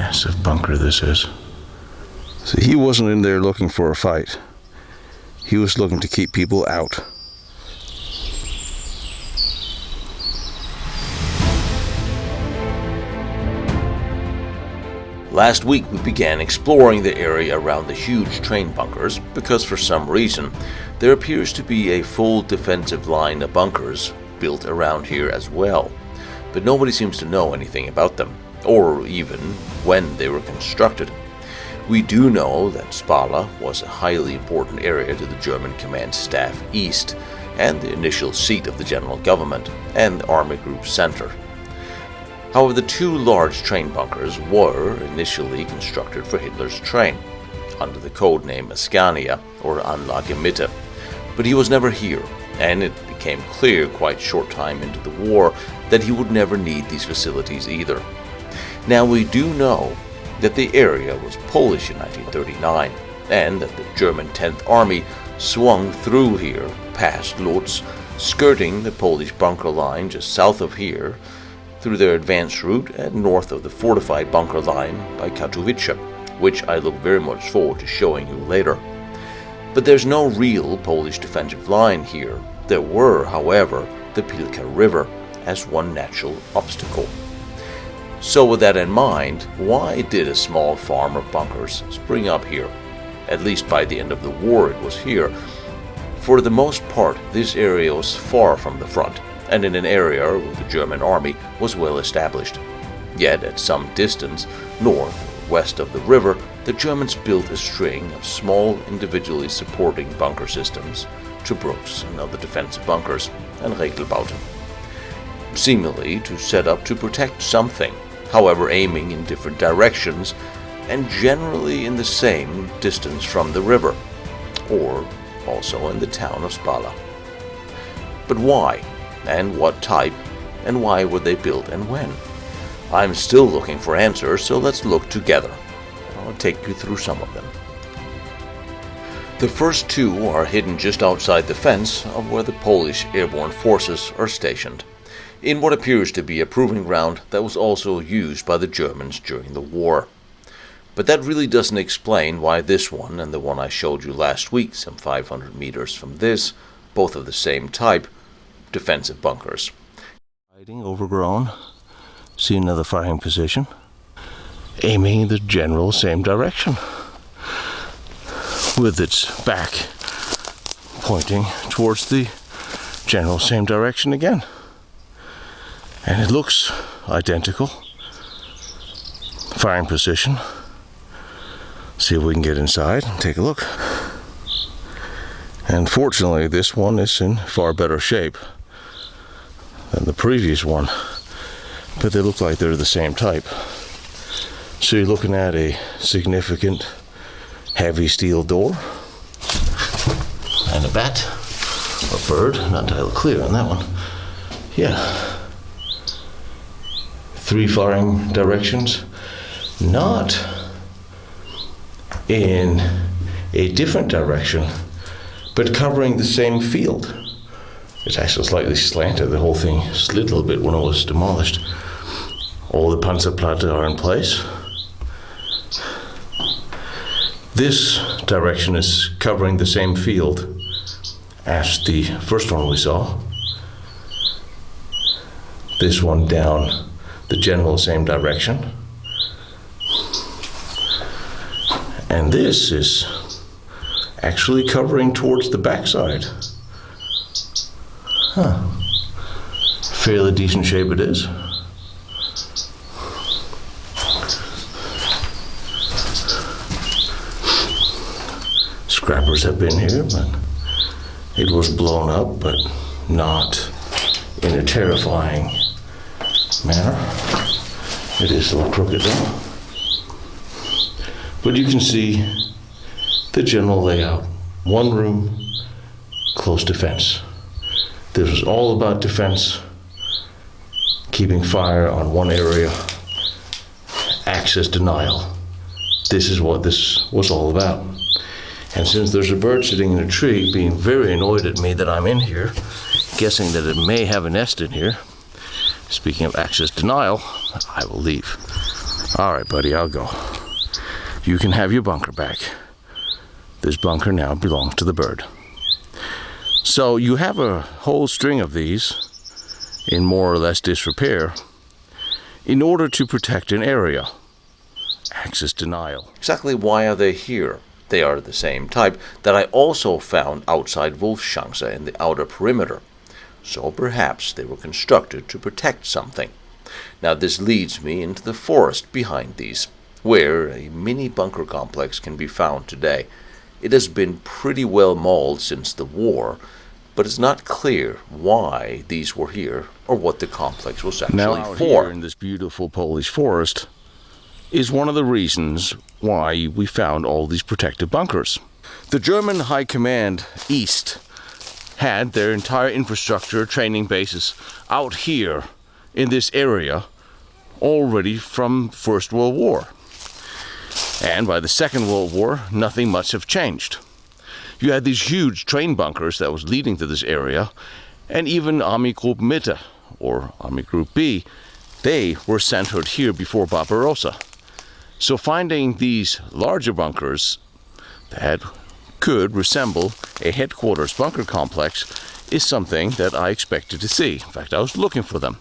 massive bunker this is. So he wasn't in there looking for a fight. He was looking to keep people out. Last week we began exploring the area around the huge train bunkers because for some reason there appears to be a full defensive line of bunkers built around here as well. But nobody seems to know anything about them, or even when they were constructed. We do know that Spala was a highly important area to the German command staff east, and the initial seat of the general government and Army Group Center. However, the two large train bunkers were initially constructed for Hitler's train, under the code name Scania or Anlage Mitte, but he was never here, and it became clear quite short time into the war that he would never need these facilities either. Now we do know that the area was Polish in 1939, and that the German 10th Army swung through here past Lodz, skirting the Polish bunker line just south of here, through their advance route and north of the fortified bunker line by Katowice, which I look very much forward to showing you later. But there's no real Polish defensive line here. There were, however, the Pilka River as one natural obstacle. So with that in mind, why did a small farm of bunkers spring up here? At least by the end of the war it was here. For the most part, this area was far from the front, and in an area where the German army was well established. Yet at some distance, north or west of the river, the Germans built a string of small individually supporting bunker systems, Trubruks and other defensive bunkers, and Regelbauten, seemingly to set up to protect something, however aiming in different directions, and generally in the same distance from the river, or also in the town of Spala. But why? And what type, and why were they built and when? I'm still looking for answers, so let's look together. I'll take you through some of them. The first two are hidden just outside the fence of where the Polish airborne forces are stationed, in what appears to be a proving ground that was also used by the Germans during the war. But that really doesn't explain why this one and the one I showed you last week, some 500 meters from this, both of the same type, defensive bunkers. Hiding, overgrown. See another firing position. Aiming in the general same direction, with its back pointing towards the general same direction again. And it looks identical. Firing position. See if we can get inside and take a look. And fortunately, this one is in far better shape than the previous one, but they look like they're the same type. So you're looking at a significant heavy steel door and a bat or bird, not entirely clear on that one. Yeah, 3 firing directions, not in a different direction, but covering the same field. It's actually slightly slanted. The whole thing slid a little bit when it was demolished. All the Panzerplatte are in place. This direction is covering the same field as the first one we saw. This one down the general same direction. And this is actually covering towards the backside. Huh. Fairly decent shape it is. Scrappers have been here, but it was blown up, but not in a terrifying manner. It is a little crooked though. But you can see the general layout. One room, close defense. This was all about defense, keeping fire on one area, access denial. This is what this was all about. And since there's a bird sitting in a tree being very annoyed at me that I'm in here, guessing that it may have a nest in here, speaking of access denial, I will leave. All right, buddy, I'll go. You can have your bunker back. This bunker now belongs to the bird. So you have a whole string of these in more or less disrepair in order to protect an area. Access denial. Exactly why are they here? They are the same type that I also found outside Wolfschanze in the outer perimeter. So perhaps they were constructed to protect something. Now this leads me into the forest behind these, where a mini bunker complex can be found today. It has been pretty well mauled since the war, but it's not clear why these were here or what the complex was actually now, out for. Here in this beautiful Polish forest is one of the reasons why we found all these protective bunkers. The German High Command East had their entire infrastructure, training bases out here in this area already from First World War. And by the Second World War, nothing much have changed. You had these huge train bunkers that was leading to this area, and even Army Group Mitte, or Army Group B, they were centered here before Barbarossa. So finding these larger bunkers that could resemble a headquarters bunker complex is something that I expected to see. In fact, I was looking for them.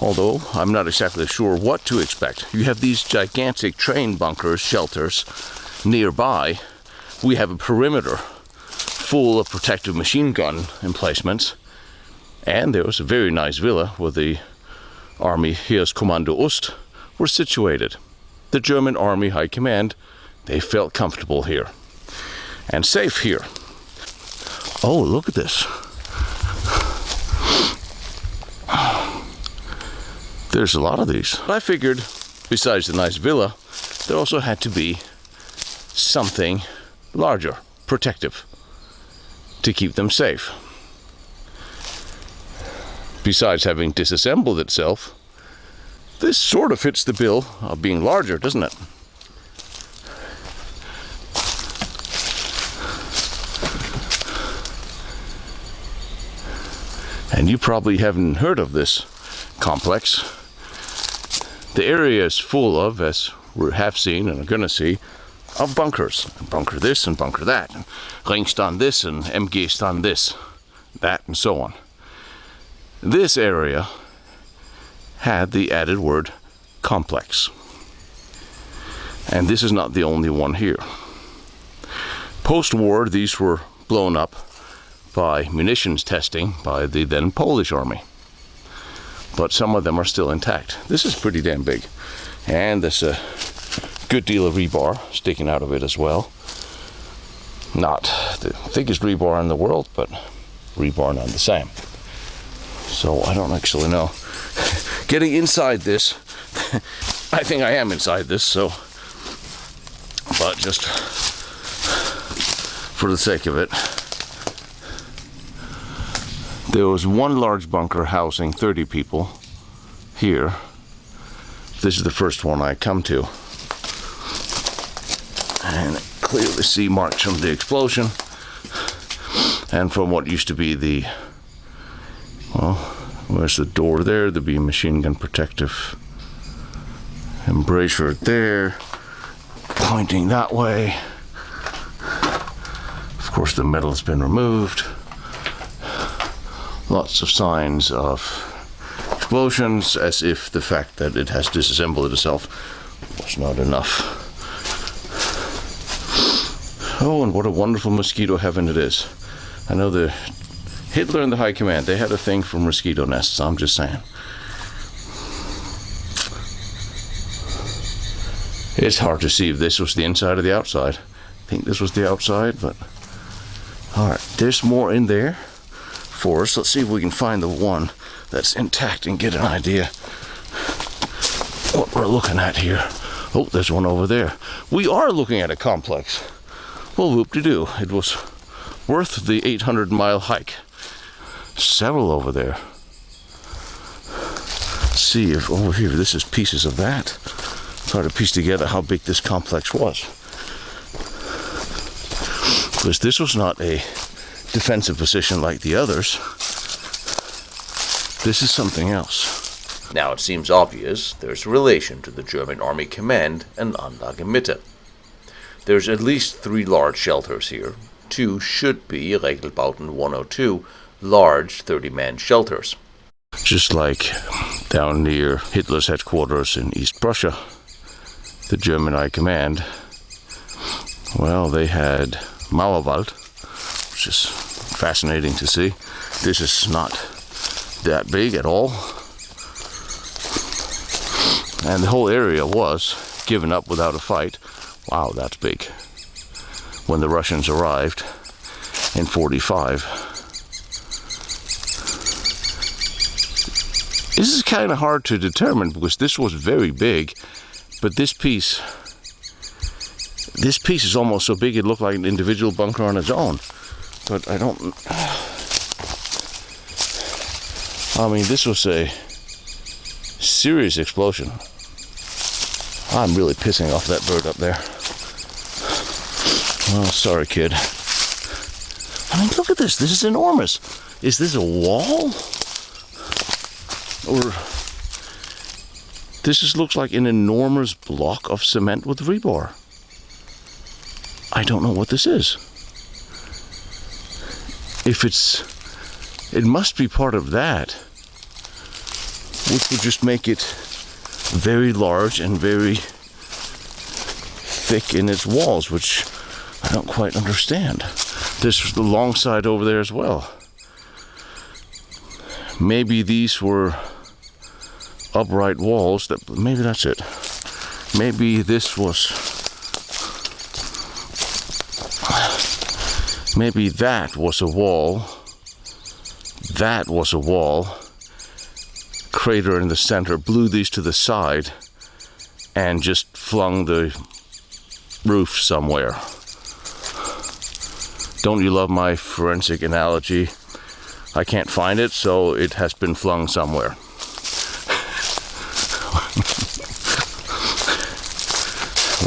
Although I'm not exactly sure what to expect. You have these gigantic train bunkers, shelters nearby. We have a perimeter full of protective machine gun emplacements. And there was a very nice villa where the Army Heerskommando Ost were situated. The German Army High Command, they felt comfortable here and safe here. Oh, look at this. There's a lot of these. I figured, besides the nice villa, there also had to be something larger, protective, to keep them safe. Besides having disassembled itself, this sort of fits the bill of being larger, doesn't it? And you probably haven't heard of this complex. The area is full of, as we have seen and are going to see, of bunkers. Bunker this and bunker that. And Ringstand this and MG stand this, that, and so on. This area had the added word complex. And this is not the only one here. Post-war, these were blown up by munitions testing by the then Polish army. But some of them are still intact. This is pretty damn big. And there's a good deal of rebar sticking out of it as well. Not the thickest rebar in the world, but rebar none the same. So I don't actually know. Getting inside this, I think I am inside this, so, but just for the sake of it, there was one large bunker housing 30 people here. This is the first one I come to. And clearly see marks from the explosion and from what used to be the, well, where's the door there? There'd be a machine gun protective embrasure there, pointing that way. Of course, the metal's been removed. Lots of signs of explosions, as if the fact that it has disassembled itself was not enough. Oh, and what a wonderful mosquito heaven it is. I know the Hitler and the High Command, they had a thing for mosquito nests, I'm just saying. It's hard to see if this was the inside or the outside. I think this was the outside, but alright, there's more in there for us. Let's see if we can find the one that's intact and get an idea what we're looking at here. Oh, there's one over there. We are looking at a complex. Well, whoop-de-doo. It was worth the 800-mile hike. Several over there. Let's see if over here, this is pieces of that. Try to piece together how big this complex was. Because this was not a defensive position like the others. This is something else. Now it seems obvious there's a relation to the German Army Command and Anlage Mitte. There's at least 3 large shelters here. 2 should be Regelbauten 102, large 30-man shelters. Just like down near Hitler's headquarters in East Prussia, the German High Command, well, they had Mauerwald, which is fascinating to see. This is not that big at all. And the whole area was given up without a fight. Wow, that's big. When the Russians arrived in 45. This is kind of hard to determine because this was very big, but this piece is almost so big it looked like an individual bunker on its own. But I mean, this was a serious explosion. I'm really pissing off that bird up there. Oh, sorry, kid. I mean, look at this. This is enormous. Is this a wall? Or this just looks like an enormous block of cement with rebar. I don't know what this is. It must be part of that, which would just make it very large and very thick in its walls, which I don't quite understand. There's the long side over there as well. Maybe these were upright walls. Maybe that's it. Maybe this was. Maybe that was a wall. That was a wall. Crater in the center blew these to the side and just flung the roof somewhere. Don't you love my forensic analogy? I can't find it, so it has been flung somewhere.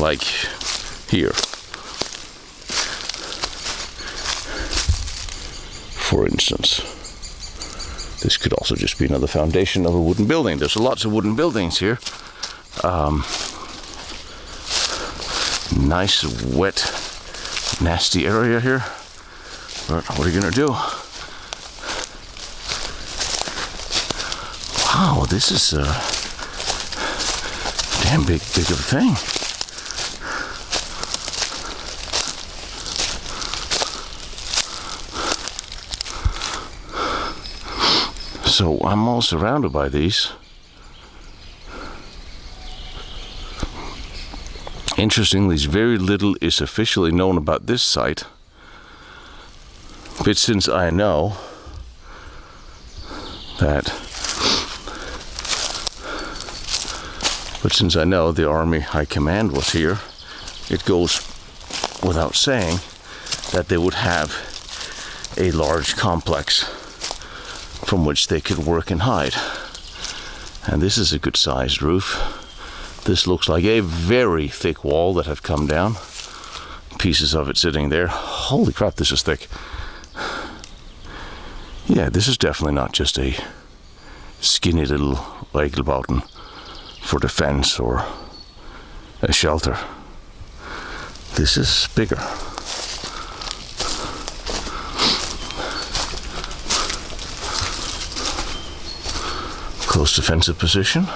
Like here. For instance. This could also just be another foundation of a wooden building. There's lots of wooden buildings here. Nice, wet, nasty area here. But what are you gonna do? Wow, this is a damn big of a thing. So I'm all surrounded by these. Interestingly, very little is officially known about this site. But since I know the Army High Command was here, it goes without saying that they would have a large complex from which they could work and hide. And this is a good sized roof. This looks like a very thick wall that had come down. Pieces of it sitting there. Holy crap, this is thick. Yeah, this is definitely not just a skinny little Regelbauten for defense or a shelter. This is bigger. Close defensive position.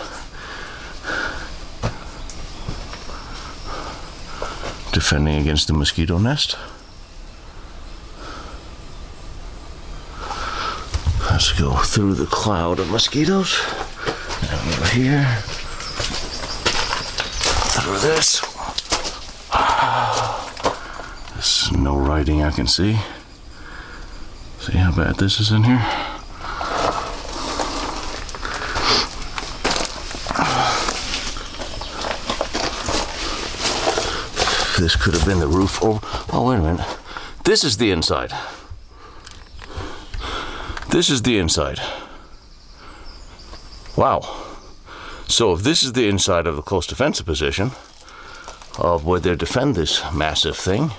Defending against the mosquito nest. Let's go through the cloud of mosquitoes. And over here. Through this. There's no writing I can see. See how bad this is in here? This could have been the roof. Oh, wait a minute. This is the inside. This is the inside. Wow. So if this is the inside of the close defensive position of where they defend this massive thing,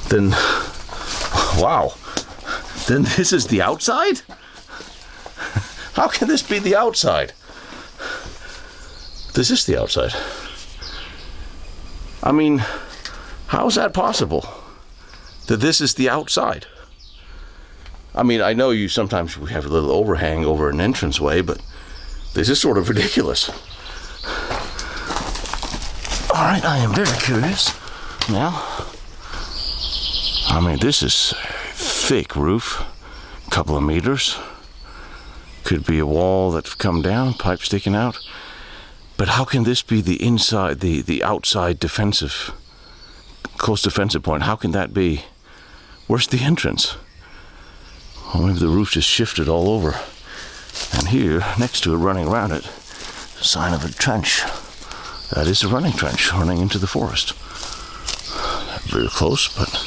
then, wow. Then this is the outside? How can this be the outside? This is the outside. I mean, how is that possible? That this is the outside? I mean, I know sometimes we have a little overhang over an entranceway, but this is sort of ridiculous. All right, I am very curious now. I mean, this is a thick roof, a couple of meters. Could be a wall that's come down, pipe sticking out. But how can this be the inside, the outside defensive, close defensive point? How can that be? Where's the entrance? Well, maybe the roof just shifted all over. And here, next to it, running around it, a sign of a trench. That is a running trench running into the forest. Not very close, but...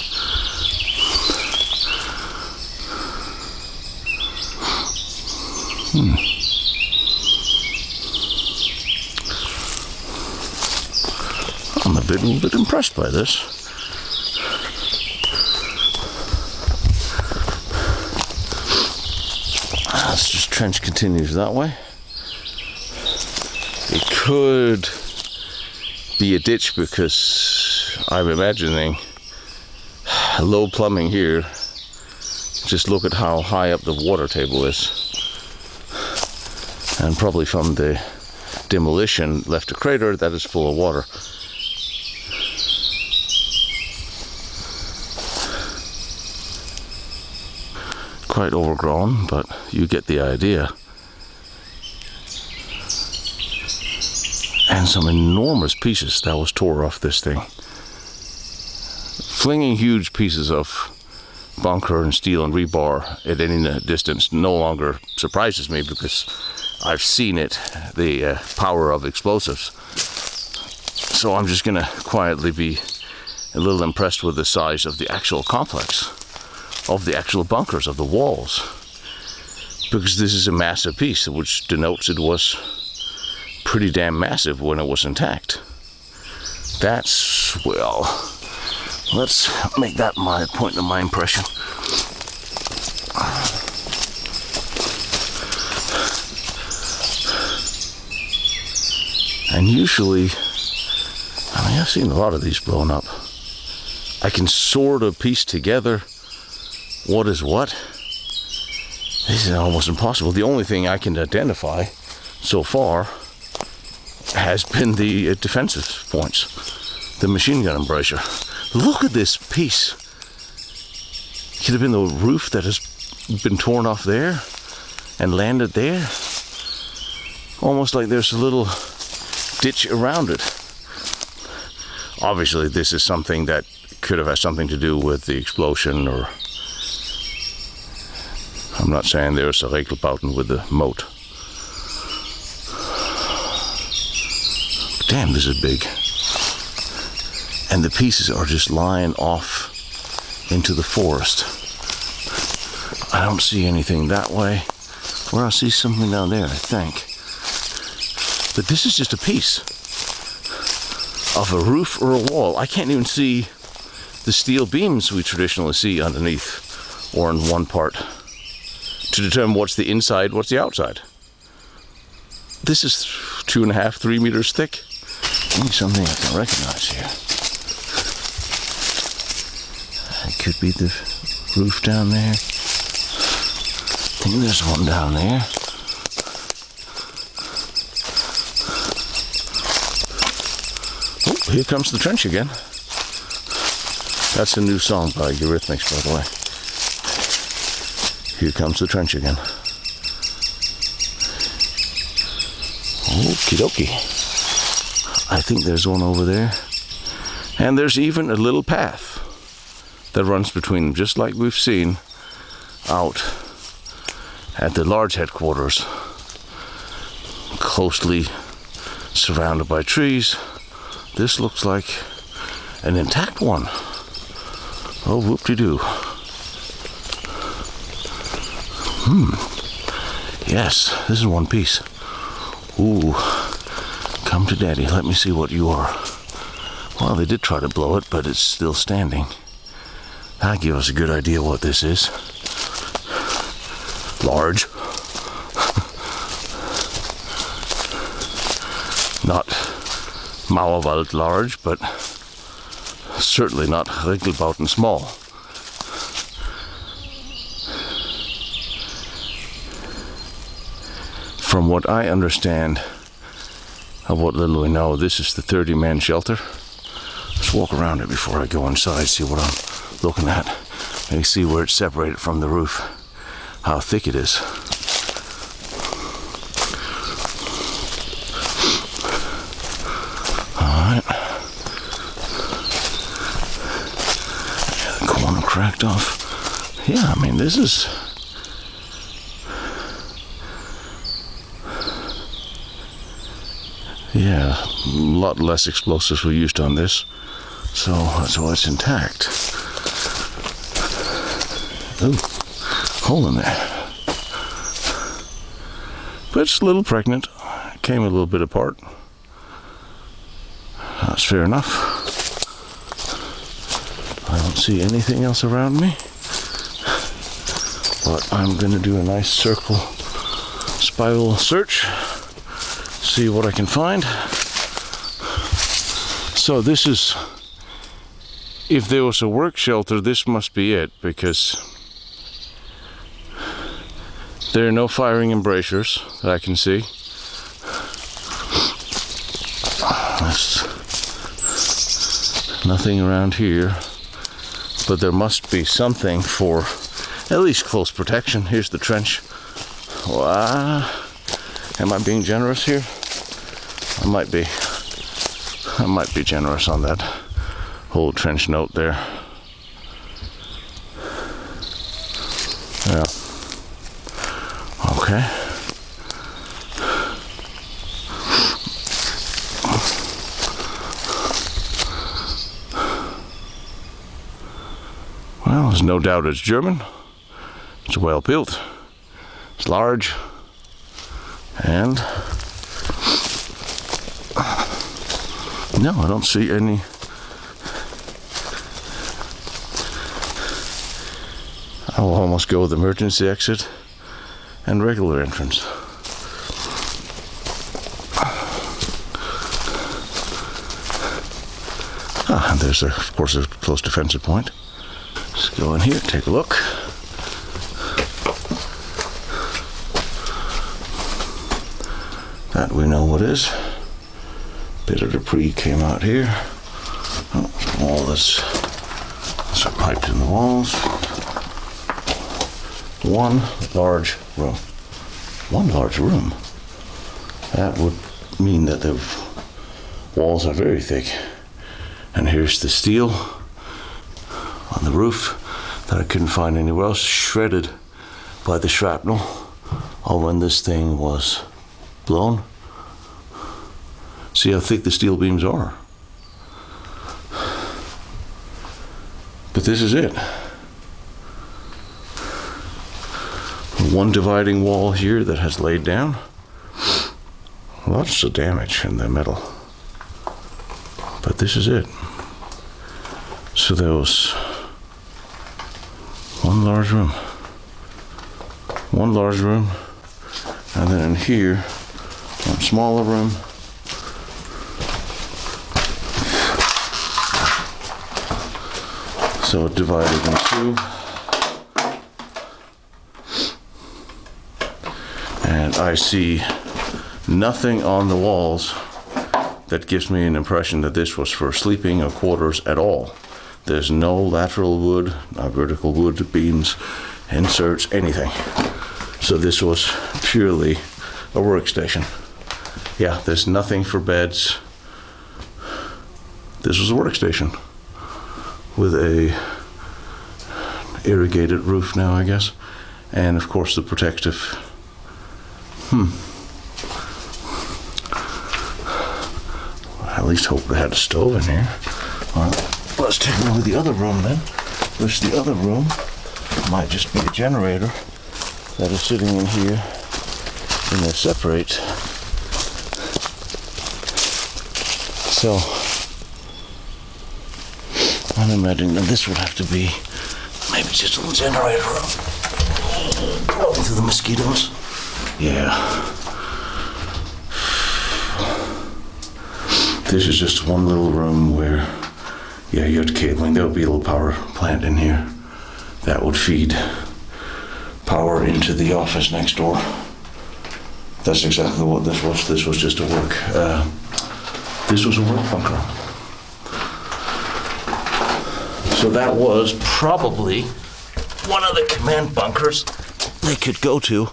I'm a little bit impressed by this. This trench continues that way. It could be a ditch because I'm imagining low plumbing here. Just look at how high up the water table is. And probably from the demolition left a crater that is full of water. Quite overgrown, but you get the idea. And some enormous pieces that was tore off this thing. Flinging huge pieces of bunker and steel and rebar at any distance no longer surprises me because I've seen it, the power of explosives. So I'm just gonna quietly be a little impressed with the size of the actual complex, of the actual bunkers, of the walls, because this is a massive piece, which denotes it was pretty damn massive when it was intact. That's, well, let's make that my point of my impression. And usually, I mean, I've seen a lot of these blown up. I can sort of piece together what is what. This is almost impossible. The only thing I can identify so far has been the defensive points, the machine gun embrasure. Look at this piece. Could have been the roof that has been torn off there and landed there. Almost like there's a little ditch around it. Obviously, this is something that could have had something to do with the explosion, or I'm not saying there's a regelbouten with the moat. Damn, this is big. And the pieces are just lying off into the forest. I don't see anything that way. Well, I see something down there, I think. But this is just a piece of a roof or a wall. I can't even see the steel beams we traditionally see underneath or in one part to determine what's the inside, what's the outside. This is 2.5, 3 meters thick. I need something I can recognize here. It could be the roof down there. I think there's one down there. Oh, here comes the trench again. That's a new song by Eurythmics, by the way. Here comes the trench again. Okie dokie. I think there's one over there. And there's even a little path that runs between them, just like we've seen out at the large headquarters. Closely surrounded by trees. This looks like an intact one. Oh, whoop-de-doo. Yes, this is one piece. Ooh, come to daddy, let me see what you are. Well, they did try to blow it, but it's still standing. That'll give us a good idea what this is. large. Not Mauerwald large, but certainly not Regelbauten small. From what I understand of what little we know, this is the 30-man shelter. Let's walk around it before I go inside, see what I'm looking at. Maybe see where it's separated from the roof, how thick it is. Alright. The corner cracked off. Yeah, I mean, this is... yeah, a lot less explosives were used on this, so that's why it's intact. Ooh, hole in there. But it's a little pregnant. It came a little bit apart. That's fair enough. I don't see anything else around me. But I'm going to do a nice circle spiral search. See what I can find. So this is, if there was a work shelter, this must be it, because there are no firing embrasures that I can see. There's nothing around here, but there must be something for at least close protection. Here's the trench. Wow. Am I being generous here? I might be. I might be generous on that whole trench note there. Yeah. Okay. Well, there's no doubt it's German. It's well built. It's large. And no, I don't see any. I'll almost go with emergency exit and regular entrance. And there's, of course, a close defensive point. Let's go in here, take a look. That we know what is. Bit of debris came out here. Oh, all this. Some pipes in the walls. One large room. One large room. That would mean that the walls are very thick. And here's the steel on the roof that I couldn't find anywhere else, shredded by the shrapnel or when this thing was blown. See how thick the steel beams are. But this is it. One dividing wall here that has laid down. Lots of damage in the metal. But this is it. So there was one large room. One large room. And then in here, one smaller room. So it divided in two. And I see nothing on the walls that gives me an impression that this was for sleeping or quarters at all. There's no lateral wood, no vertical wood, beams, inserts, anything. So this was purely a workstation. Yeah, there's nothing for beds. This was a workstation with a irrigated roof now, I guess. And of course the protective. I at least hope they had a stove in here. Well, let's take a look at the other room then. There's the other room. Might just be a generator that is sitting in here in a separate. So I'm imagining that this would have to be maybe just a little generator room. Oh to the mosquitoes. Yeah. This is just one little room where, yeah, you had cabling. There would be a little power plant in here that would feed power into the office next door. That's exactly what this was. This was just a work. This was a work bunker. So that was probably one of the command bunkers they could go to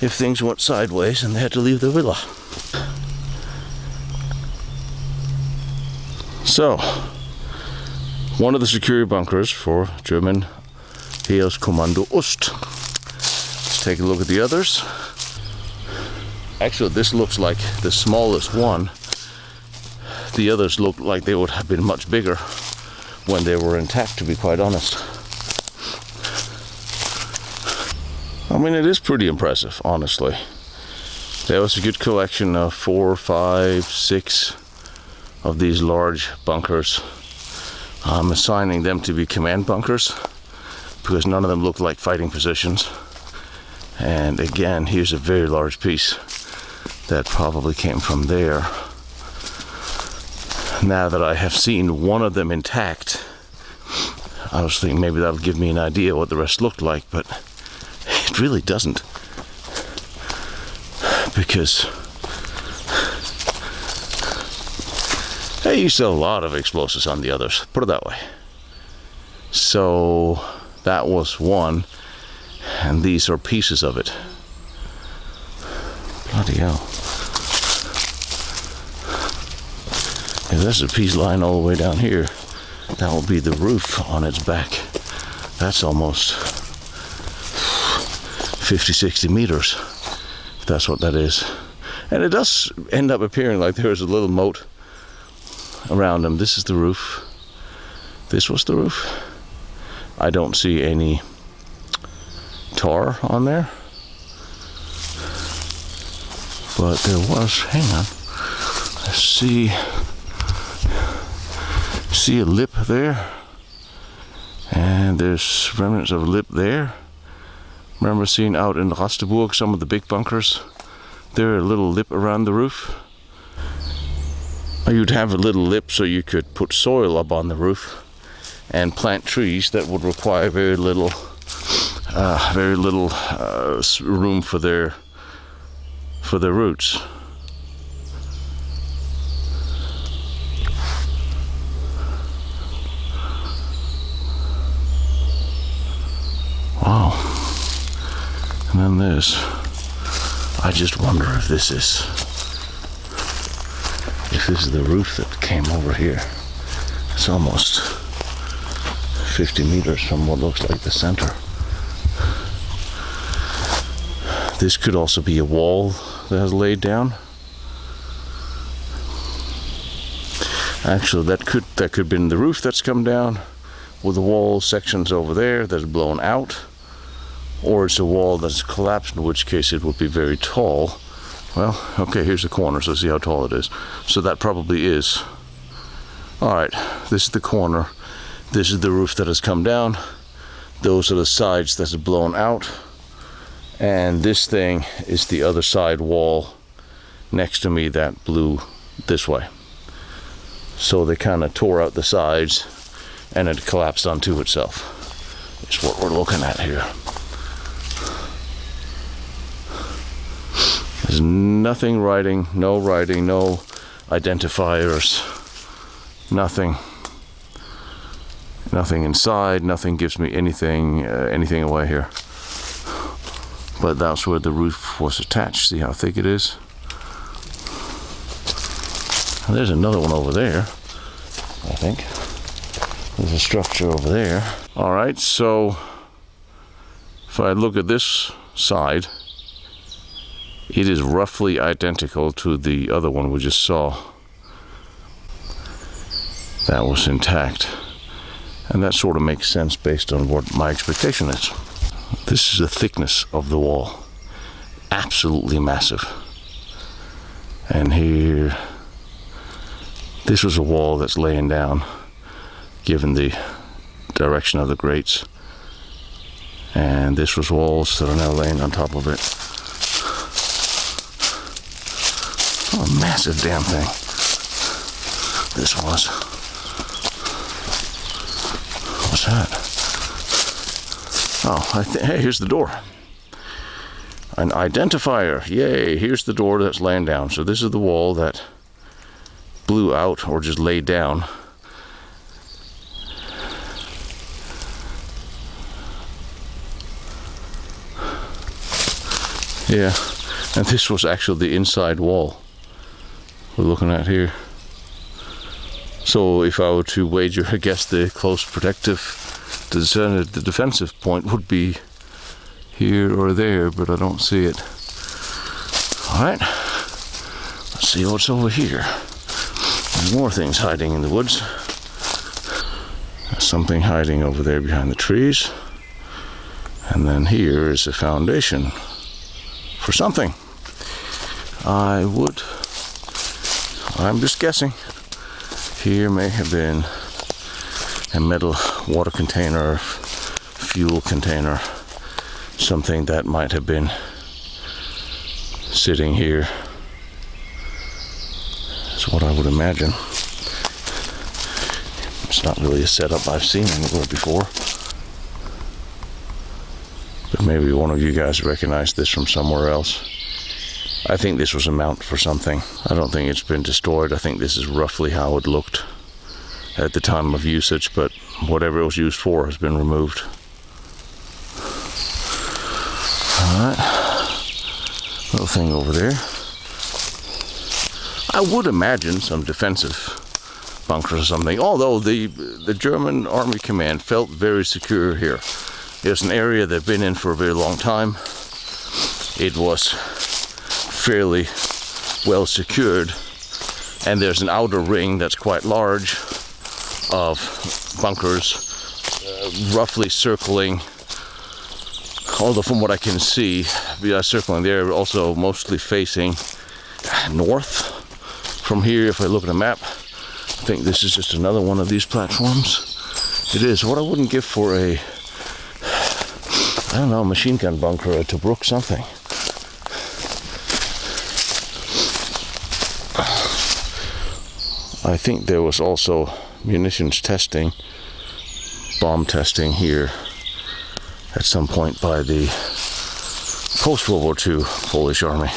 if things went sideways and they had to leave the villa. So, one of the security bunkers for German Heerskommando Ost. Let's take a look at the others. Actually, this looks like the smallest one. The others look like they would have been much bigger when they were intact, to be quite honest. I mean, it is pretty impressive, honestly. There was a good collection of 4, 5, 6 of these large bunkers. I'm assigning them to be command bunkers because none of them look like fighting positions. And again, here's a very large piece that probably came from there. Now that I have seen one of them intact, I was thinking maybe that'll give me an idea what the rest looked like, but it really doesn't. Because they used a lot of explosives on the others, put it that way. So that was one, and these are pieces of it. Bloody hell. If that's a piece lying all the way down here, that will be the roof on its back. That's almost 50, 60 meters, if that's what that is. And it does end up appearing like there is a little moat around them. This is the roof. This was the roof. I don't see any tar on there. But there was, hang on. Let's see a lip there. And there's remnants of a lip there. Remember seeing out in Rasteburg some of the big bunkers? There, a little lip around the roof. You'd have a little lip so you could put soil up on the roof and plant trees that would require very little room for their roots. Wow. And then this. I just wonder if this is the roof that came over here. It's almost 50 meters from what looks like the center. This could also be a wall that has laid down. Actually, that could have been the roof that's come down with the wall sections over there that's blown out. Or it's a wall that's collapsed, in which case it would be very tall. Well, okay, here's the corner, so see how tall it is. So that probably is. Alright, this is the corner. This is the roof that has come down. Those are the sides that are blown out. And this thing is the other side wall next to me that blew this way. So they kind of tore out the sides and it collapsed onto itself. It's what we're looking at here. There's nothing writing, no identifiers, nothing inside, nothing gives me anything away here. But that's where the roof was attached. See how thick it is? And there's another one over there, I think. There's a structure over there. All right, so if I look at this side, it is roughly identical to the other one we just saw. That was intact. And that sort of makes sense based on what my expectation is. This is the thickness of the wall. Absolutely massive. And here, this was a wall that's laying down, given the direction of the grates. And this was walls that are now laying on top of it. Oh, a massive damn thing. This was. What's that? Oh, hey, here's the door. An identifier. Yay, here's the door that's laying down. So this is the wall that blew out or just laid down. Yeah, and this was actually the inside wall we're looking at here. So if I were to wager, I guess the close protective, the defensive point would be here or there, but I don't see it. Alright, let's see what's over here. There's more things hiding in the woods. There's something hiding over there behind the trees. And then here is a foundation for something. I'm just guessing. Here may have been a metal water container, fuel container, something that might have been sitting here. That's what I would imagine. It's not really a setup I've seen anywhere before. But maybe one of you guys recognized this from somewhere else. I think this was a mount for something. I don't think it's been destroyed. I think this is roughly how it looked at the time of usage, but whatever it was used for has been removed. Alright. Little thing over there. I would imagine some defensive bunkers or something, although the German Army Command felt very secure here. It's an area they've been in for a very long time. It was fairly well secured, and there's an outer ring that's quite large of bunkers roughly circling, although from what I can see, circling there, also mostly facing north from here. If I look at a map, I think this is just another one of these platforms. It is. What I wouldn't give for a, I don't know, machine gun bunker or Tobruk something. I think there was also munitions testing, bomb testing here at some point by the post-World War II Polish army.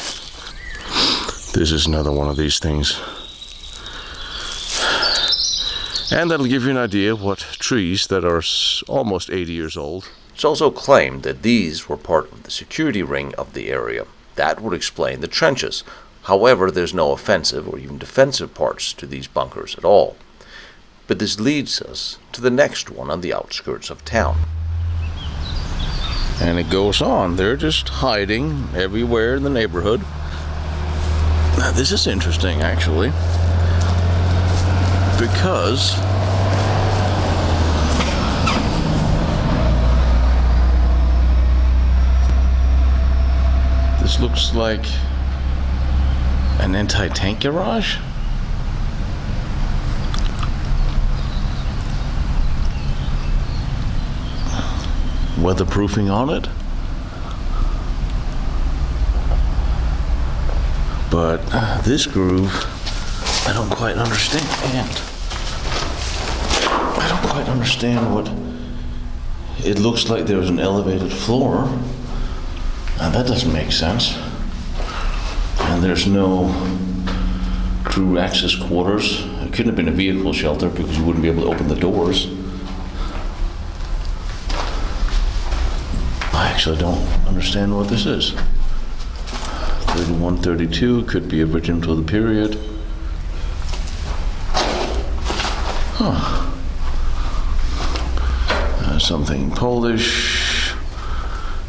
This is another one of these things. And that'll give you an idea of what trees that are almost 80 years old. It's also claimed that these were part of the security ring of the area. That would explain the trenches. However, there's no offensive or even defensive parts to these bunkers at all. But this leads us to the next one on the outskirts of town. And it goes on. They're just hiding everywhere in the neighborhood. Now, this is interesting, actually, because this looks like an anti-tank garage? Weatherproofing on it? But this groove, I don't quite understand. I don't quite understand what... It looks like there's an elevated floor. Now that doesn't make sense. And there's no crew access quarters. It couldn't have been a vehicle shelter because you wouldn't be able to open the doors. I actually don't understand what this is. 31, 32 could be a bridge into the period. Huh. Something Polish.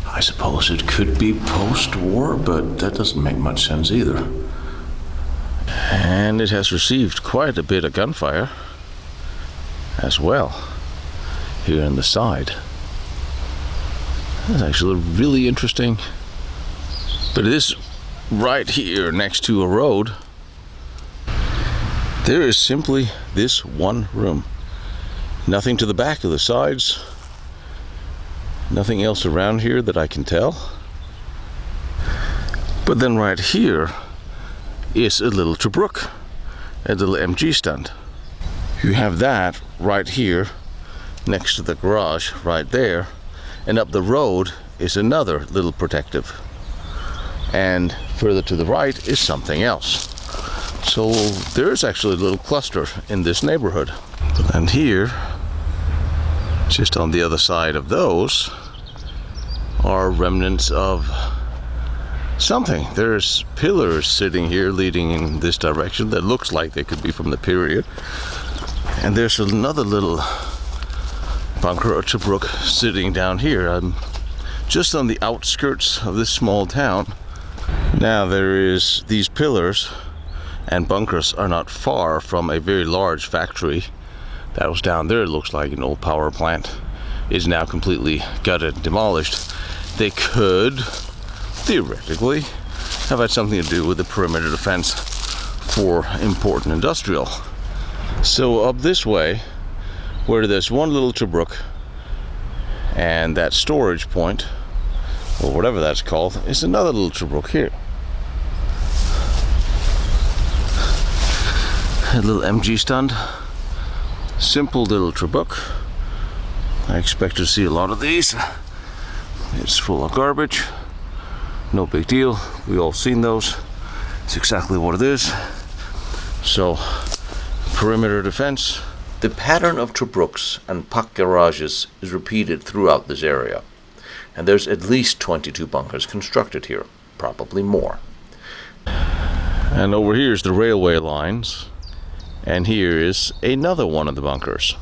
I suppose it could be post-war, but that doesn't make much sense either. And it has received quite a bit of gunfire as well here on the side. That's actually really interesting. But it is right here next to a road. There is simply this one room. Nothing to the back of the sides. Nothing else around here that I can tell. But then right here is a little Tobruk, a little MG stand. You have that right here next to the garage right there, and up the road is another little protective, and further to the right is something else. So there's actually a little cluster in this neighborhood. And here, just on the other side of those, are remnants of something. There's pillars sitting here leading in this direction that looks like they could be from the period. And there's another little bunker or Tobruk sitting down here. I'm just on the outskirts of this small town. Now there is these pillars and bunkers are not far from a very large factory that was down there. It looks like an old power plant. Is now completely gutted and demolished. They could theoretically have had something to do with the perimeter defense for important industrial. So up this way, where there's one little Tobruk and that storage point, or whatever that's called, is another little Tobruk here. A little MG stand, simple little Tobruk. I expect to see a lot of these. It's full of garbage, no big deal. We all seen those. It's exactly what it is. So, perimeter defense. The pattern of Tobruks and pack garages is repeated throughout this area, and there's at least 22 bunkers constructed here, probably more. And over here is the railway lines, and here is another one of the bunkers.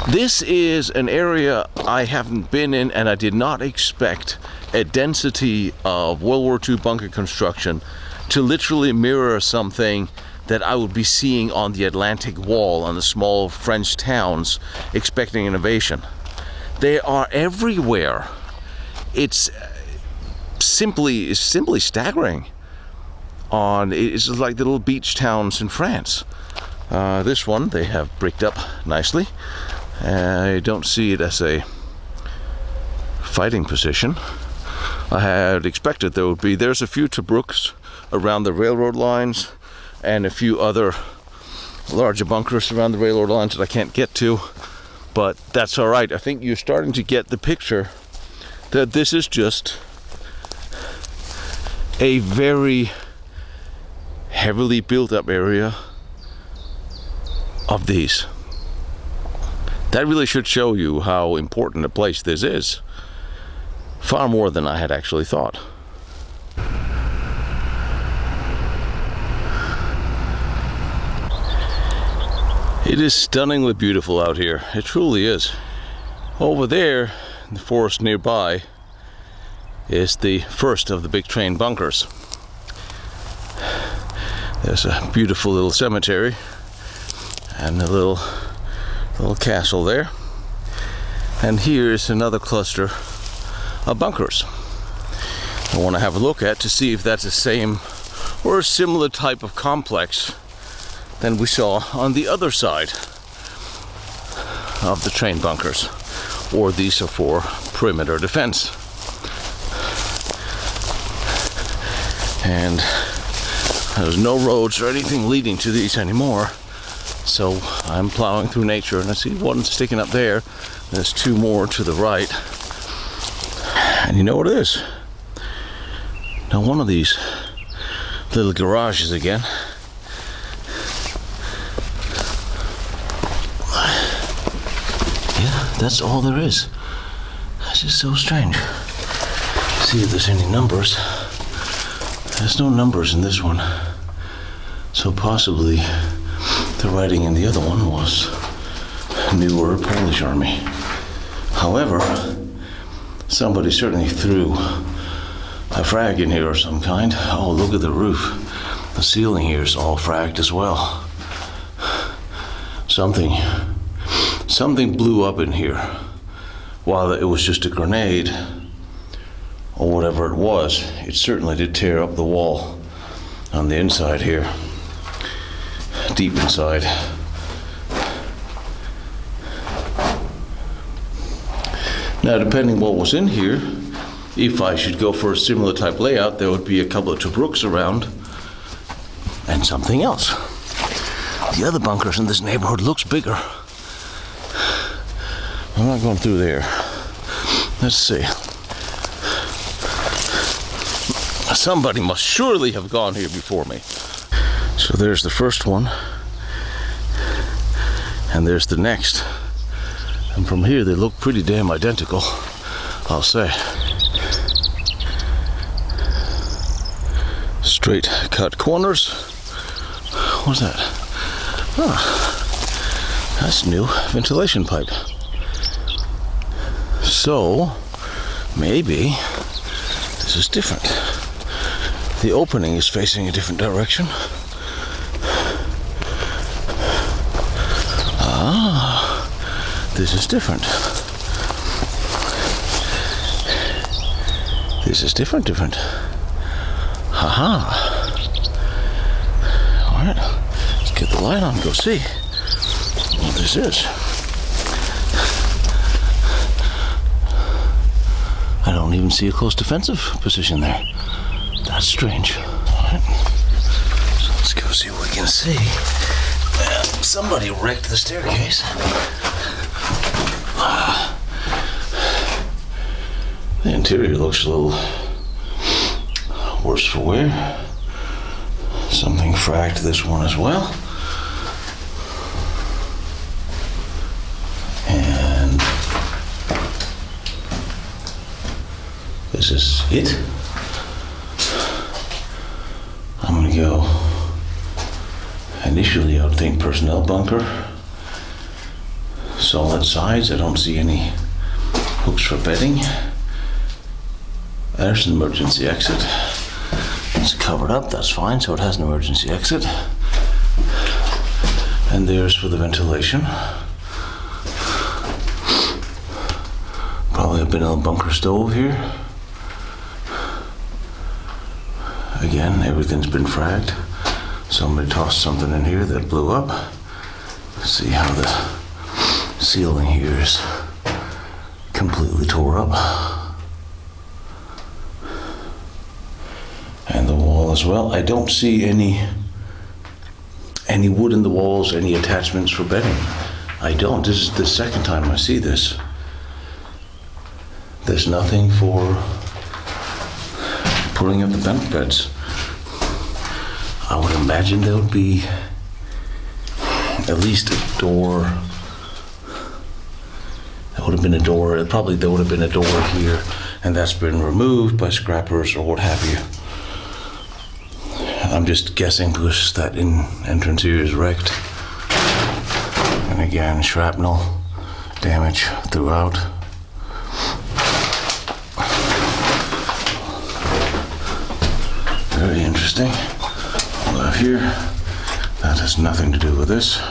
This is an area I haven't been in, and I did not expect a density of World War II bunker construction to literally mirror something that I would be seeing on the Atlantic Wall on the small French towns expecting innovation. They are everywhere. It's simply staggering. It's like the little beach towns in France. This one they have bricked up nicely. I don't see it as a fighting position. I had expected there's a few Tobruks around the railroad lines and a few other larger bunkers around the railroad lines that I can't get to, but that's all right. I think you're starting to get the picture that this is just a very heavily built up area of these. That really should show you how important a place this is. Far more than I had actually thought. It is stunningly beautiful out here. It truly is. Over there, in the forest nearby, is the first of the big train bunkers. There's a beautiful little cemetery and a little castle there. And here's another cluster of bunkers I want to have a look at to see if that's the same or a similar type of complex than we saw on the other side of the train bunkers, or these are for perimeter defense. And there's no roads or anything leading to these anymore, so I'm plowing through nature and I see one sticking up there. There's two more to the right, and you know what it is? Now one of these little garages again. Yeah, that's all there is. That's just so strange. See if there's any numbers. There's no numbers in this one, so possibly the writing in the other one was newer Polish army. However, somebody certainly threw a frag in here of some kind. Oh, look at the roof. The ceiling here is all fragged as well. Something blew up in here. While it was just a grenade, or whatever it was, it certainly did tear up the wall on the inside here, deep inside. Now, depending what was in here, if I should go for a similar type layout, there would be a couple of Tobruks around and something else. The other bunkers in this neighborhood looks bigger. I'm not going through there. Let's see. Somebody must surely have gone here before me. So there's the first one. And there's the next. And from here they look pretty damn identical, I'll say. Straight cut corners. What's that? Oh, that's new ventilation pipe. So maybe this is different. The opening is facing a different direction. This is different. This is different. Haha. Alright, let's get the light on and go see what this is. I don't even see a close defensive position there. That's strange. Alright. So let's go see what we can see. Well, somebody wrecked the staircase. The interior looks a little worse for wear. Something fragged this one as well. And this is it. I'm gonna go, initially I would think personnel bunker. Solid sides, I don't see any hooks for bedding. There's an emergency exit. It's covered up, that's fine, so it has an emergency exit. And there's for the ventilation. Probably a vanilla bunker stove here. Again, everything's been fragged. Somebody tossed something in here that blew up. Let's see how the ceiling here is completely tore up. And the wall as well. I don't see any wood in the walls, any attachments for bedding. I don't. This is the second time I see this. There's nothing for putting up the bunk beds. I would imagine there would be at least a door. There would have been a door. Probably there would have been a door here, and that's been removed by scrappers or what have you. I'm just guessing because that entrance here is wrecked. And again, shrapnel damage throughout. Very interesting. We'll have here. That has nothing to do with this.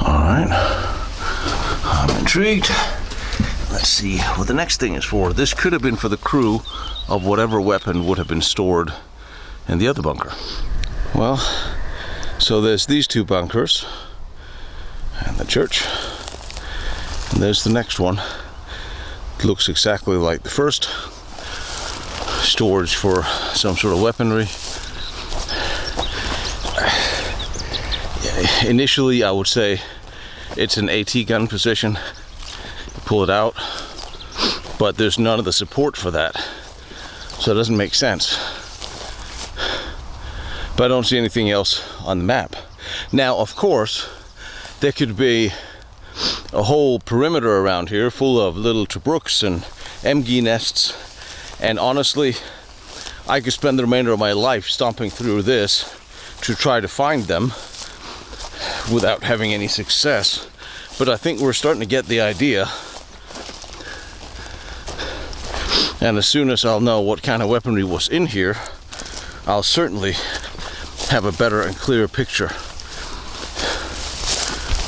Alright. I'm intrigued. Let's see what the next thing is for. This could have been for the crew of whatever weapon would have been stored in the other bunker. Well, so there's these two bunkers and the church. And there's the next one. It looks exactly like the first. Storage for some sort of weaponry. Initially, I would say it's an AT gun position. Pull it out, but there's none of the support for that, so it doesn't make sense. But I don't see anything else on the map. Now, of course, there could be a whole perimeter around here full of little Tobruks and MG nests, and honestly, I could spend the remainder of my life stomping through this to try to find them without having any success. But I think we're starting to get the idea. And as soon as I'll know what kind of weaponry was in here, I'll certainly have a better and clearer picture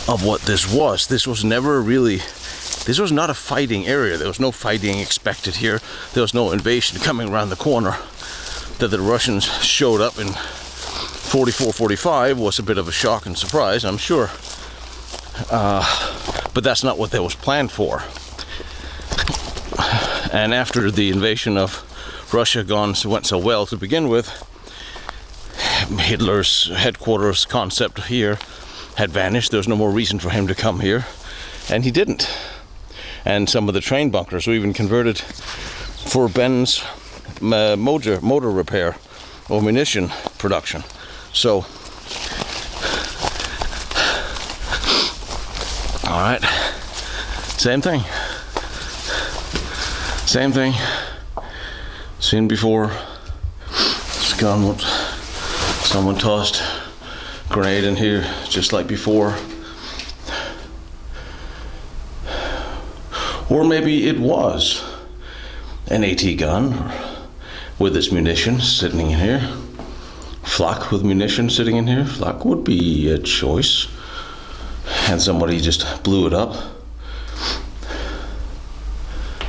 of what this was. This was never really, this was not a fighting area. There was no fighting expected here. There was no invasion coming around the corner that the Russians showed up in 44-45 was a bit of a shock and surprise, I'm sure. But that's not what that was planned for. And after the invasion of Russia went so well to begin with, Hitler's headquarters concept here had vanished. There was no more reason for him to come here, and he didn't. And some of the train bunkers were even converted for Ben's motor repair or munition production. So, all right, same thing. Same thing. Seen before. It's gone. Whoops. Someone tossed a grenade in here just like before. Or maybe it was an AT gun with its munition sitting in here. Flak with munition sitting in here. Flak would be a choice. And somebody just blew it up.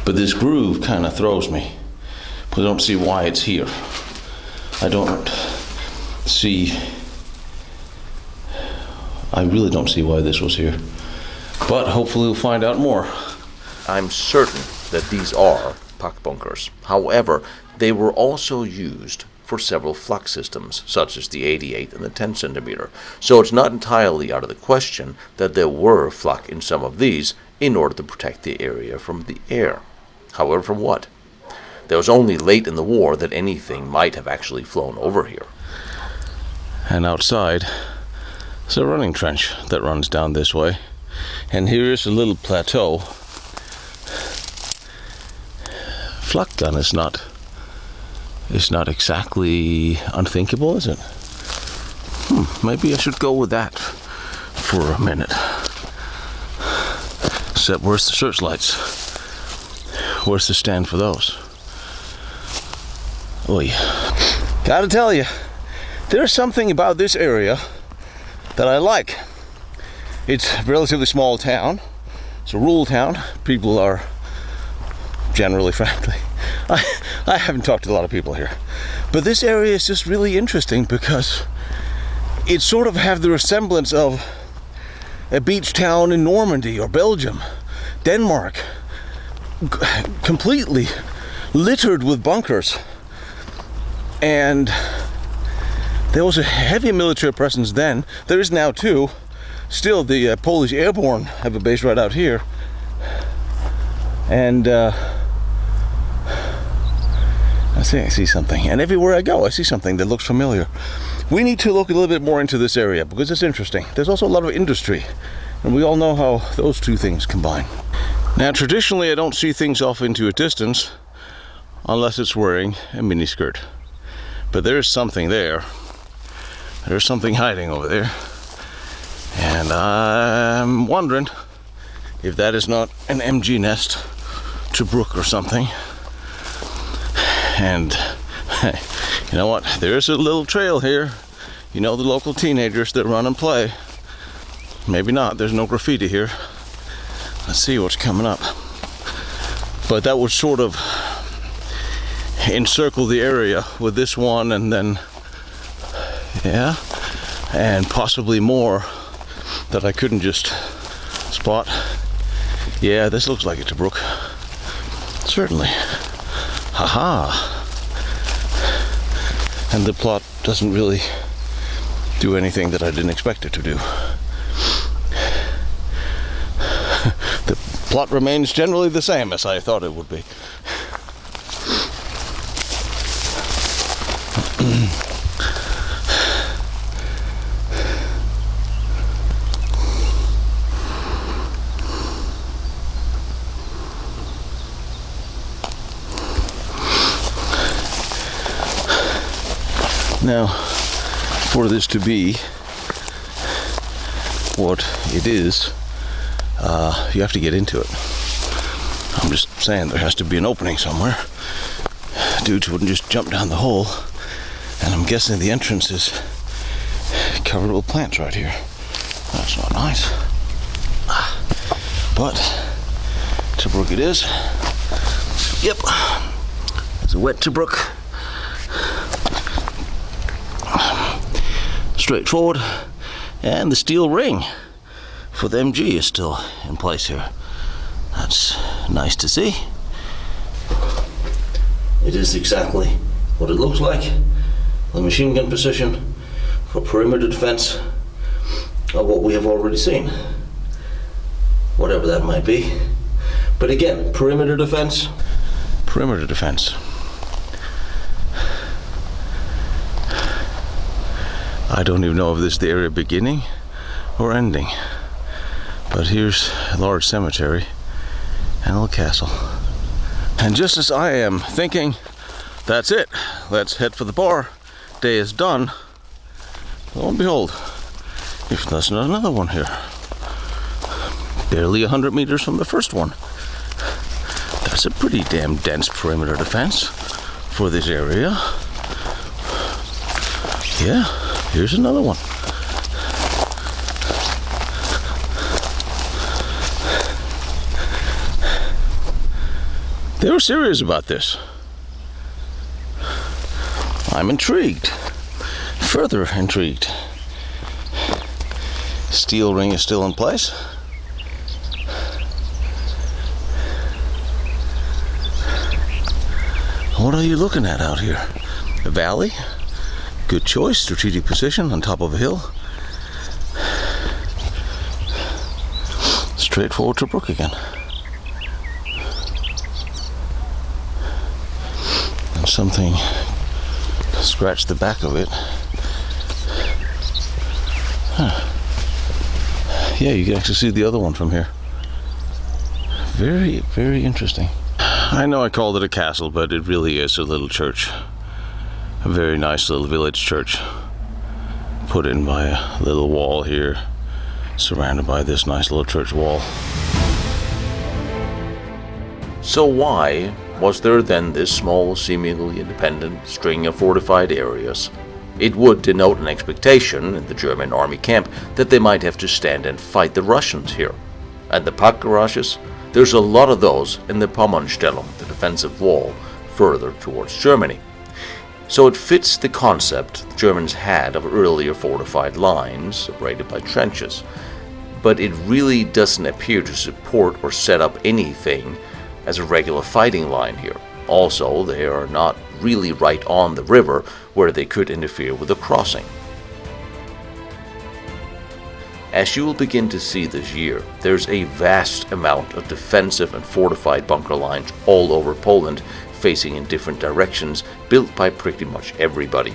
But this groove kind of throws me. But I don't see why it's here. I really don't see why this was here. But hopefully we'll find out more. I'm certain that these are puck bunkers. However, they were also used for several flak systems, such as the 88 and the 10 centimeter. So it's not entirely out of the question that there were flak in some of these in order to protect the area from the air. However, from what? It was only late in the war that anything might have actually flown over here. And outside, there's a running trench that runs down this way. And here is a little plateau. Flak gun is not exactly unthinkable, is it? Maybe I should go with that for a minute. Except where's the searchlights? Where's the stand for those? Oy. Gotta tell you, there's something about this area that I like. It's a relatively small town. It's a rural town. People are generally friendly. I haven't talked to a lot of people here. But this area is just really interesting because it sort of has the resemblance of a beach town in Normandy or Belgium, Denmark, completely littered with bunkers. And there was a heavy military presence then. There is now too. Still, the Polish Airborne have a base right out here. And I think I see something. And everywhere I go, I see something that looks familiar. We need to look a little bit more into this area because it's interesting. There's also a lot of industry. And we all know how those two things combine. Now, traditionally, I don't see things off into a distance unless it's wearing a miniskirt. But there's something there. There's something hiding over there. And I'm wondering if that is not an MG nest to brook or something. And you know what? There's a little trail here. You know, the local teenagers that run and play. Maybe not. There's no graffiti here. Let's see what's coming up. But that would sort of encircle the area with this one, and then yeah, and possibly more that I couldn't just spot. Yeah, this looks like it's a brook. Certainly. Haha. And the plot doesn't really do anything that I didn't expect it to do. The plot remains generally the same as I thought it would be. Now, for this to be what it is, you have to get into it. I'm just saying there has to be an opening somewhere. Dudes wouldn't just jump down the hole. And I'm guessing the entrance is covered with plants right here. That's not nice. But Tobruk it is. Yep. It's a wet Tobruk. straightforward. And the steel ring for the MG is still in place here. That's nice to see. It is exactly what it looks like. The machine gun position for perimeter defense of what we have already seen. Whatever that might be. But again, perimeter defense. Perimeter defense. I don't even know if this is the area beginning or ending. But here's a large cemetery and a little castle. And just as I am thinking, that's it, let's head for the bar, day is done, lo and behold, if there's not another one here. Barely 100 meters from the first one. That's a pretty damn dense perimeter defense for this area. Yeah, here's another one. They were serious about this. I'm intrigued. Further intrigued. Steel ring is still in place. What are you looking at out here? A valley? Good choice, strategic position on top of a hill. Straightforward to Brook again. And something scratched the back of it. Huh. Yeah, you can actually see the other one from here. Very, very interesting. I know I called it a castle, but it really is a little church. A very nice little village church. Put in by a little wall here, surrounded by this nice little church wall. So why was there then this small, seemingly independent string of fortified areas? It would denote an expectation in the German army camp that they might have to stand and fight the Russians here. And the park garages? There's a lot of those in the Pommernstellung, the defensive wall, further towards Germany. So it fits the concept the Germans had of earlier fortified lines separated by trenches. But it really doesn't appear to support or set up anything as a regular fighting line here. Also, they are not really right on the river where they could interfere with the crossing. As you will begin to see this year, there's a vast amount of defensive and fortified bunker lines all over Poland, facing in different directions, built by pretty much everybody.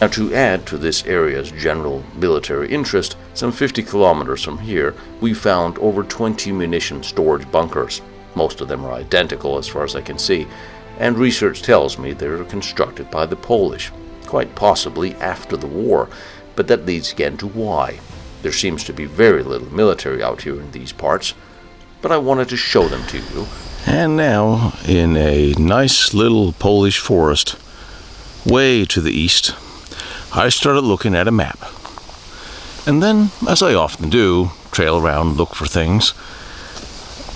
Now, to add to this area's general military interest, some 50 kilometers from here, we found over 20 munition storage bunkers. Most of them are identical as far as I can see, and research tells me they were constructed by the Polish, quite possibly after the war, but that leads again to why. There seems to be very little military out here in these parts, but I wanted to show them to you. And now, in a nice little Polish forest, way to the east, I started looking at a map. And then, as I often do, trail around, look for things.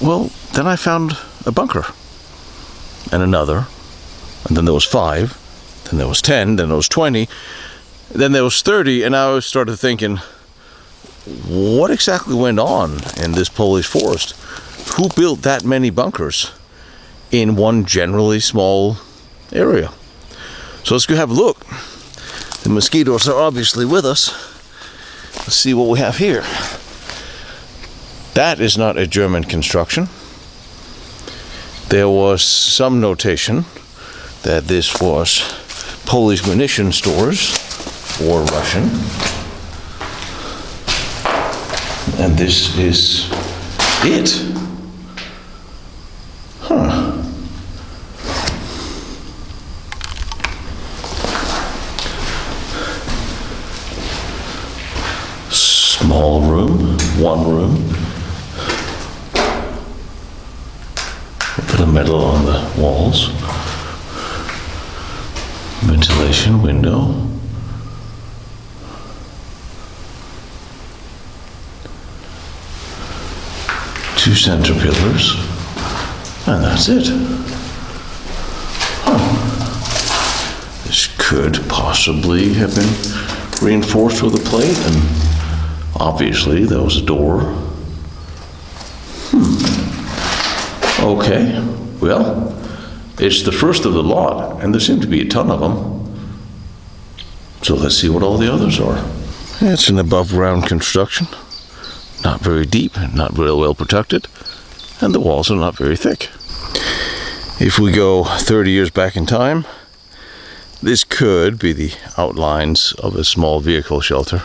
Well, then I found a bunker. And another. And then there was 5. Then there was 10. Then there was 20. Then there was 30. And I started thinking, what exactly went on in this Polish forest? Who built that many bunkers in one generally small area? So let's go have a look. The mosquitos are obviously with us. Let's see what we have here. That is not a German construction. There was some notation that this was Polish munition stores, or Russian. And this is it. Huh. Small room, one room. A bit of metal on the walls. Ventilation window. Two center pillars. And that's it. Huh. could possibly have been reinforced with a plate, and obviously there was a door. Okay, well, it's the first of the lot, and there seem to be a ton of them. So let's see what all the others are. It's an above-ground construction, not very deep, not very well protected, and the walls are not very thick. If we go 30 years back in time, this could be the outlines of a small vehicle shelter.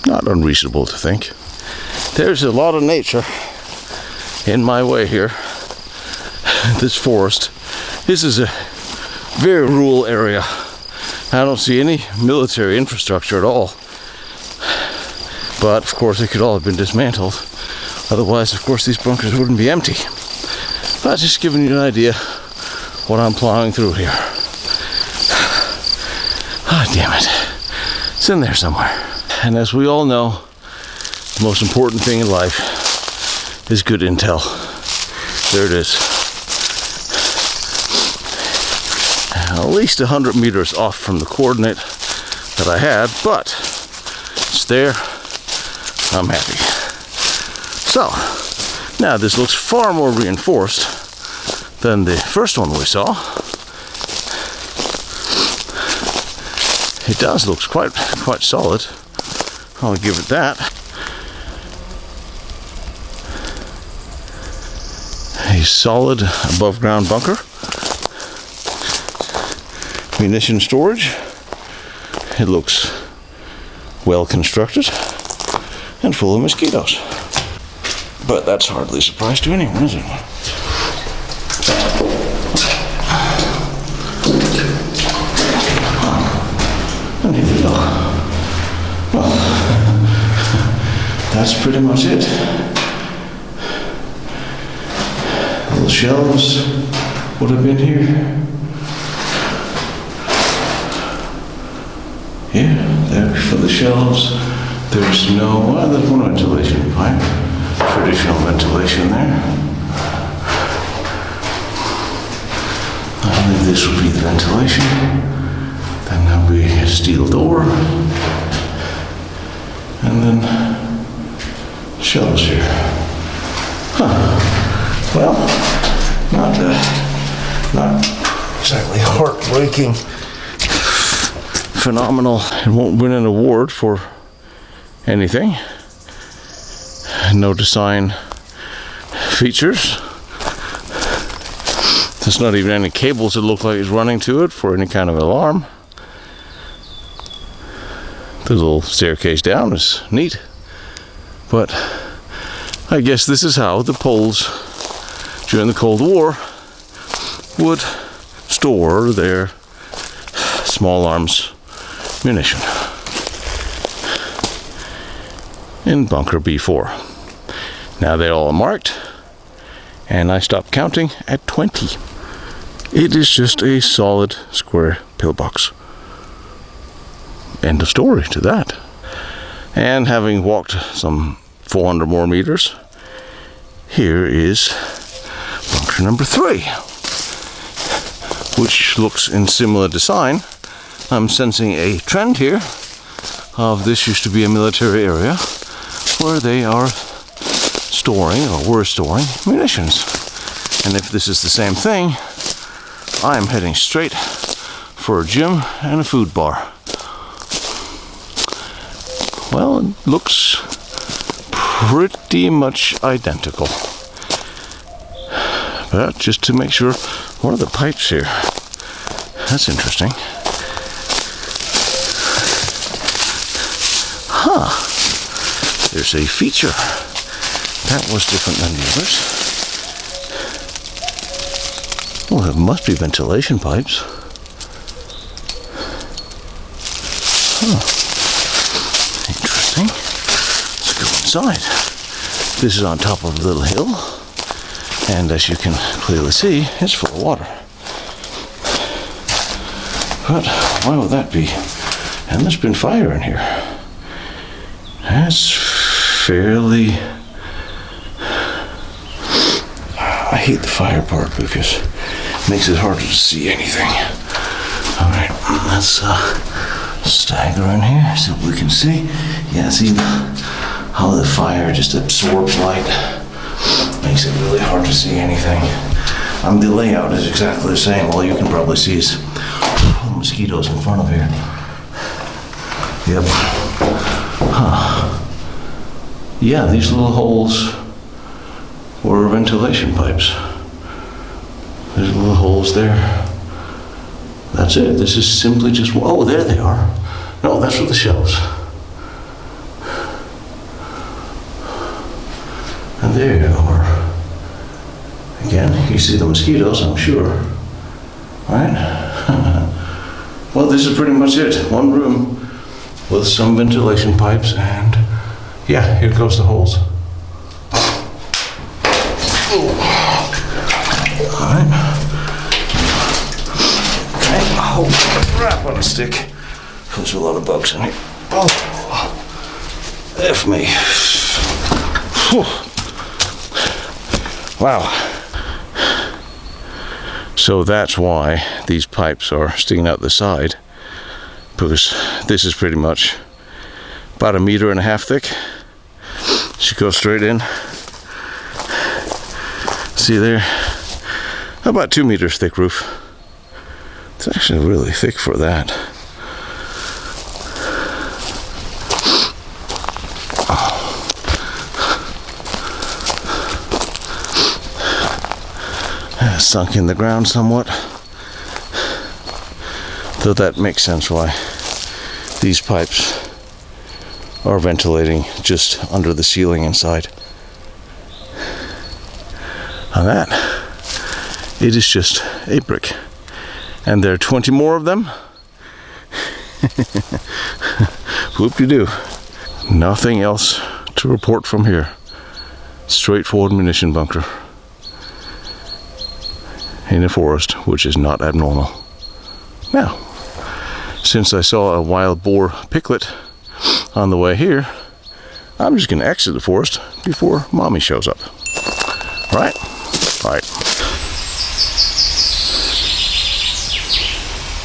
Not unreasonable to think. There's a lot of nature in my way here. This forest. This is a very rural area. I don't see any military infrastructure at all. But of course it could all have been dismantled. Otherwise, of course, these bunkers wouldn't be empty. But just giving you an idea what I'm plowing through here. Ah, damn it. It's in there somewhere. And as we all know, the most important thing in life is good intel. There it is. At least 100 meters off from the coordinate that I had, but it's there. I'm happy. So, now this looks far more reinforced than the first one we saw. It does look quite solid. I'll give it that. A solid above ground bunker. Munition storage. It looks well constructed and full of mosquitoes. But that's hardly a surprise to anyone, is it? And here we go. Well, that's pretty much it. Little shelves would have been here. Yeah, there for the shelves. There's there's one ventilation pipe. Traditional ventilation there. I believe this would be the ventilation. Then there'll be a steel door. And then shelves here. Huh. Well, not exactly heartbreaking. Phenomenal. It won't win an award for anything. No design features. There's not even any cables that look like it's running to it for any kind of alarm. The little staircase down is neat. But I guess this is how the Poles during the Cold War would store their small arms munition in bunker B4. Now they're all marked, and I stopped counting at 20. It is just a solid square pillbox. End of story to that. And having walked some 400 more meters, here is bunker number 3, which looks in similar design. I'm sensing a trend here of this used to be a military area where they are storing, or were storing, munitions. And if this is the same thing, I'm heading straight for a gym and a food bar. Well, it looks pretty much identical. But just to make sure, what are the pipes here? That's interesting. Huh. There's a feature. That was different than the others. Well, it must be ventilation pipes. Huh. Interesting. Let's go inside. This is on top of a little hill. And as you can clearly see, it's full of water. But why would that be? And there's been fire in here. That's fairly... I hate the fire part because it makes it harder to see anything. Alright. Let's stagger in here so we can see. Yeah, see how the fire just absorbs light. Makes it really hard to see anything. The layout is exactly the same. All you can probably see is mosquitoes in front of here. Yep. Huh. Yeah, these little holes were ventilation pipes. There's little holes there. That's it. This is simply just, oh, there they are. No, that's for the shelves. And there you are. Again, you see the mosquitoes, I'm sure. Right? Well, this is pretty much it. One room with some ventilation pipes, and yeah, here goes the holes. Alright. Okay. Oh, crap on a stick. There's a lot of bugs in here. Oh, F me. Whew. Wow. So that's why these pipes are sticking out the side, because this is pretty much about 1.5 meters thick. Should go straight in. See there? About 2 meters thick roof. It's actually really thick for that. Sunk in the ground somewhat, though that makes sense why these pipes are ventilating just under the ceiling inside. And that, it is just a brick, and there are 20 more of them. Whoop-de-doo. Nothing else to report from here. Straightforward munition bunker in a forest, which is not abnormal. Now, since I saw a wild boar piglet on the way here, I'm just going to exit the forest before Mommy shows up. Right? Right.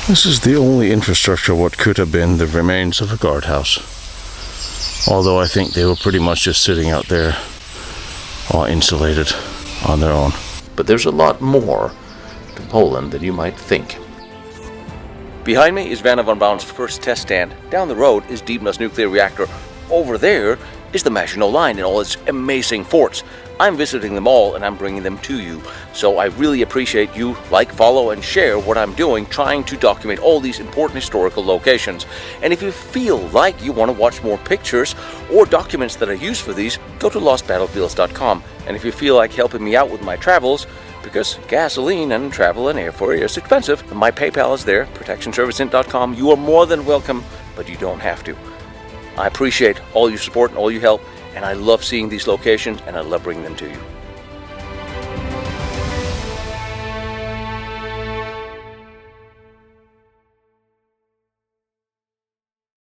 This is the only infrastructure of what could have been the remains of a guardhouse. Although I think they were pretty much just sitting out there, all insulated on their own. But there's a lot more to Poland than you might think. Behind me is Werner von Braun's first test stand. Down the road is Dietmar's nuclear reactor. Over there is the Maginot Line and all its amazing forts. I'm visiting them all and I'm bringing them to you. So I really appreciate you like, follow, and share what I'm doing, trying to document all these important historical locations. And if you feel like you want to watch more pictures or documents that I use for these, go to lostbattlefields.com. And if you feel like helping me out with my travels, because gasoline and travel and airfare is expensive, my PayPal is there, protectionserviceinc.com. You are more than welcome, but you don't have to. I appreciate all your support and all your help, and I love seeing these locations, and I love bringing them to you.